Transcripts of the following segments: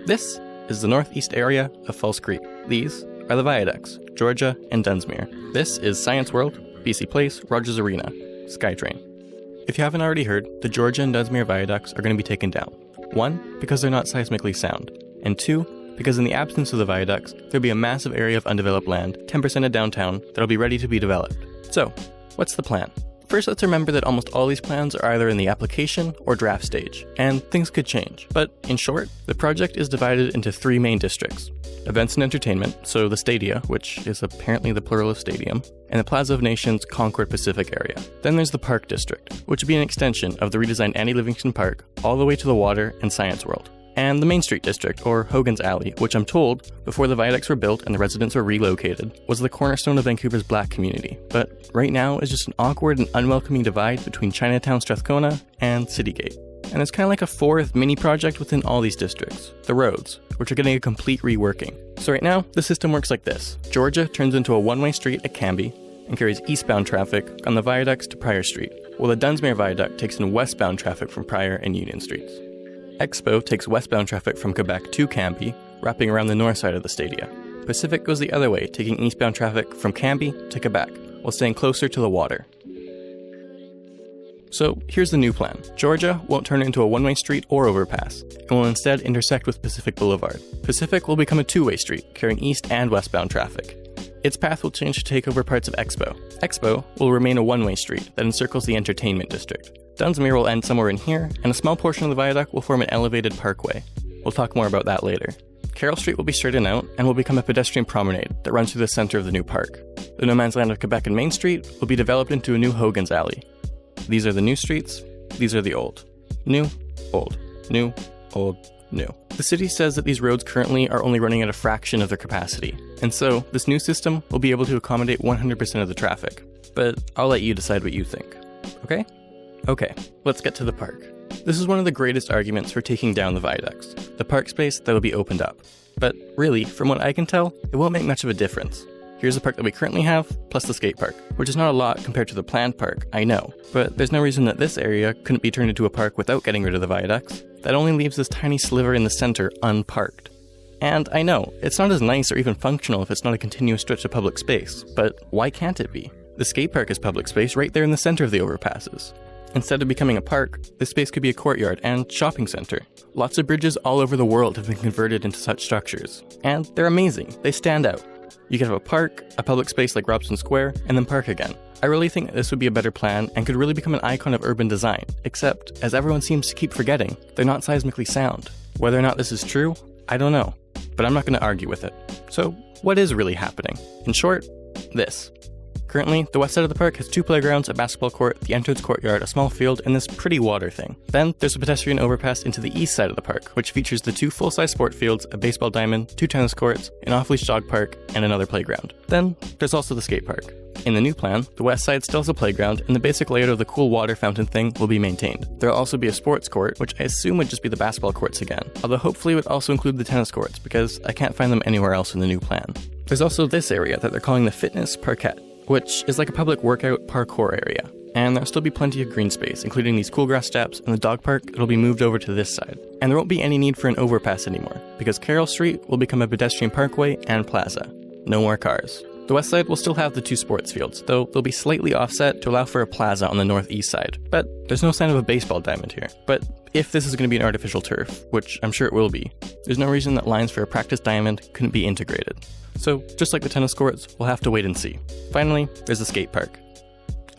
This is the northeast area of False Creek. These are the Viaducts, Georgia and Dunsmuir. This is Science World, BC Place, Rogers Arena, SkyTrain. If you haven't already heard, the Georgia and Dunsmuir Viaducts are going to be taken down. 1, because they're not seismically sound, and 2, because in the absence of the viaducts, there'll be a massive area of undeveloped land, 10% of downtown, that'll be ready to be developed. So, what's the plan? First, let's remember that almost all these plans are either in the application or draft stage, and things could change. But in short, the project is divided into 3 main districts. Events and entertainment, so the Stadia, which is apparently the plural of stadium, and the Plaza of Nations Concord Pacific area. Then there's the Park District, which would be an extension of the redesigned Annie Livingston Park all the way to the water and Science World. And the Main Street District, or Hogan's Alley, which I'm told, before the viaducts were built and the residents were relocated, was the cornerstone of Vancouver's black community, but right now is just an awkward and unwelcoming divide between Chinatown, Strathcona, and City Gate. And it's kind of like a 4th mini-project within all these districts, the roads, which are getting a complete reworking. So right now, the system works like this. Georgia turns into a one-way street at Cambie and carries eastbound traffic on the viaducts to Pryor Street, while the Dunsmuir Viaduct takes in westbound traffic from Pryor and Union Streets. Expo takes westbound traffic from Quebec to Cambie, wrapping around the north side of the Stadia. Pacific goes the other way, taking eastbound traffic from Cambie to Quebec, while staying closer to the water. So here's the new plan. Georgia won't turn into a one-way street or overpass, and will instead intersect with Pacific Boulevard. Pacific will become a two-way street, carrying east and westbound traffic. Its path will change to take over parts of Expo. Expo will remain a one-way street that encircles the entertainment district. Dunsmuir will end somewhere in here, and a small portion of the viaduct will form an elevated parkway. We'll talk more about that later. Carroll Street will be straightened out and will become a pedestrian promenade that runs through the center of the new park. The no man's land of Quebec and Main Street will be developed into a new Hogan's Alley. These are the new streets, these are the old. New, old, new, old, new. The city says that these roads currently are only running at a fraction of their capacity, and so this new system will be able to accommodate 100% of the traffic. But I'll let you decide what you think, okay? Okay, let's get to the park. This is one of the greatest arguments for taking down the viaducts, the park space that will be opened up. But really, from what I can tell, it won't make much of a difference. Here's the park that we currently have, plus the skate park, which is not a lot compared to the planned park, I know, but there's no reason that this area couldn't be turned into a park without getting rid of the viaducts. That only leaves this tiny sliver in the center unparked. And I know, it's not as nice or even functional if it's not a continuous stretch of public space, but why can't it be? The skate park is public space right there in the center of the overpasses. Instead of becoming a park, this space could be a courtyard and shopping center. Lots of bridges all over the world have been converted into such structures, and they're amazing, they stand out. You could have a park, a public space like Robson Square, and then park again. I really think that this would be a better plan and could really become an icon of urban design, except, as everyone seems to keep forgetting, they're not seismically sound. Whether or not this is true, I don't know, but I'm not going to argue with it. So, what is really happening? In short, this. Currently, the west side of the park has 2 playgrounds, a basketball court, the entrance courtyard, a small field, and this pretty water thing. Then, there's a pedestrian overpass into the east side of the park, which features the 2 full-size sport fields, a baseball diamond, 2 tennis courts, an off-leash dog park, and another playground. Then, there's also the skate park. In the new plan, the west side still has a playground, and the basic layout of the cool water fountain thing will be maintained. There will also be a sports court, which I assume would just be the basketball courts again, although hopefully it would also include the tennis courts, because I can't find them anywhere else in the new plan. There's also this area that they're calling the fitness parquet, which is like a public workout parkour area. And there'll still be plenty of green space, including these cool grass steps, and the dog park it'll be moved over to this side. And there won't be any need for an overpass anymore, because Carroll Street will become a pedestrian parkway and plaza. No more cars. The west side will still have the 2 sports fields, though they'll be slightly offset to allow for a plaza on the northeast side. But there's no sign of a baseball diamond here. But if this is going to be an artificial turf, which I'm sure it will be, there's no reason that lines for a practice diamond couldn't be integrated. So, just like the tennis courts, we'll have to wait and see. Finally, there's the skate park.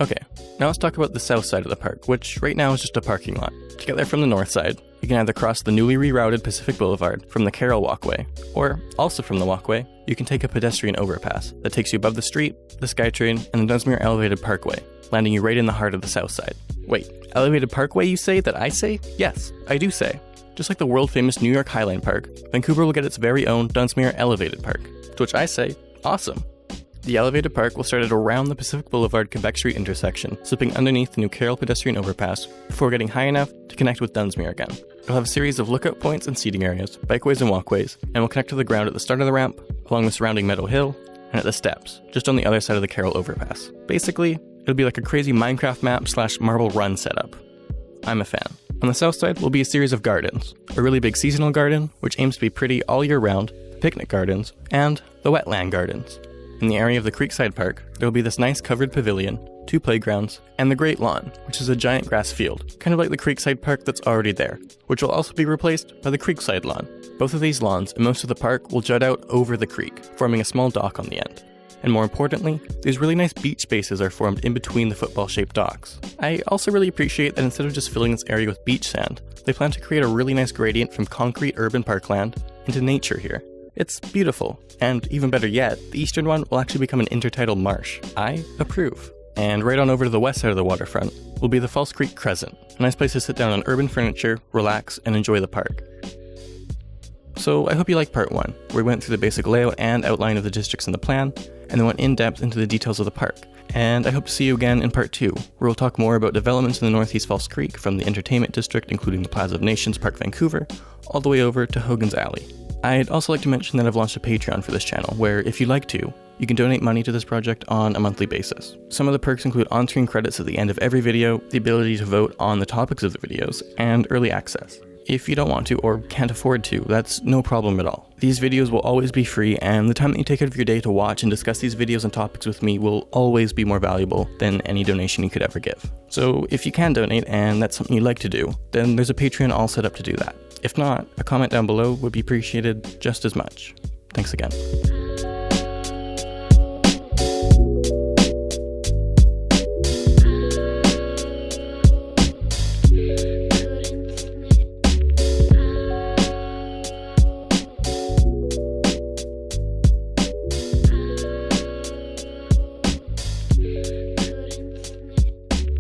Okay, now let's talk about the south side of the park, which right now is just a parking lot. To get there from the north side, you can either cross the newly rerouted Pacific Boulevard from the Carroll Walkway, or, also from the walkway, you can take a pedestrian overpass that takes you above the street, the SkyTrain, and the Dunsmuir Elevated Parkway, landing you right in the heart of the south side. Wait, Elevated Parkway you say that I say? Yes, I do say. Just like the world-famous New York Highline Park, Vancouver will get its very own Dunsmuir Elevated Park. To which I say, awesome. The elevated park will start at around the Pacific Boulevard Quebec Street intersection, slipping underneath the new Carroll pedestrian overpass, before getting high enough to connect with Dunsmuir again. It'll have a series of lookout points and seating areas, bikeways and walkways, and will connect to the ground at the start of the ramp, along the surrounding Meadow Hill, and at the steps, just on the other side of the Carroll overpass. Basically, it'll be like a crazy Minecraft map / Marble Run setup. I'm a fan. On the south side will be a series of gardens, a really big seasonal garden, which aims to be pretty all year round, the picnic gardens, and the wetland gardens. In the area of the Creekside Park, there will be this nice covered pavilion, 2 playgrounds, and the Great Lawn, which is a giant grass field, kind of like the Creekside Park that's already there, which will also be replaced by the Creekside Lawn. Both of these lawns and most of the park will jut out over the creek, forming a small dock on the end. And more importantly, these really nice beach spaces are formed in between the football-shaped docks. I also really appreciate that instead of just filling this area with beach sand, they plan to create a really nice gradient from concrete urban parkland into nature here. It's beautiful, and even better yet, the eastern one will actually become an intertidal marsh. I approve. And right on over to the west side of the waterfront will be the False Creek Crescent, a nice place to sit down on urban furniture, relax, and enjoy the park. So I hope you liked part 1, where we went through the basic layout and outline of the districts in the plan, and then went in depth into the details of the park. And I hope to see you again in part 2, where we'll talk more about developments in the Northeast False Creek from the entertainment district, including the Plaza of Nations, Park Vancouver, all the way over to Hogan's Alley. I'd also like to mention that I've launched a Patreon for this channel, where if you'd like to, you can donate money to this project on a monthly basis. Some of the perks include on-screen credits at the end of every video, the ability to vote on the topics of the videos, and early access. If you don't want to or can't afford to, that's no problem at all. These videos will always be free, and the time that you take out of your day to watch and discuss these videos and topics with me will always be more valuable than any donation you could ever give. So if you can donate and that's something you'd like to do, then there's a Patreon all set up to do that. If not, a comment down below would be appreciated just as much. Thanks again.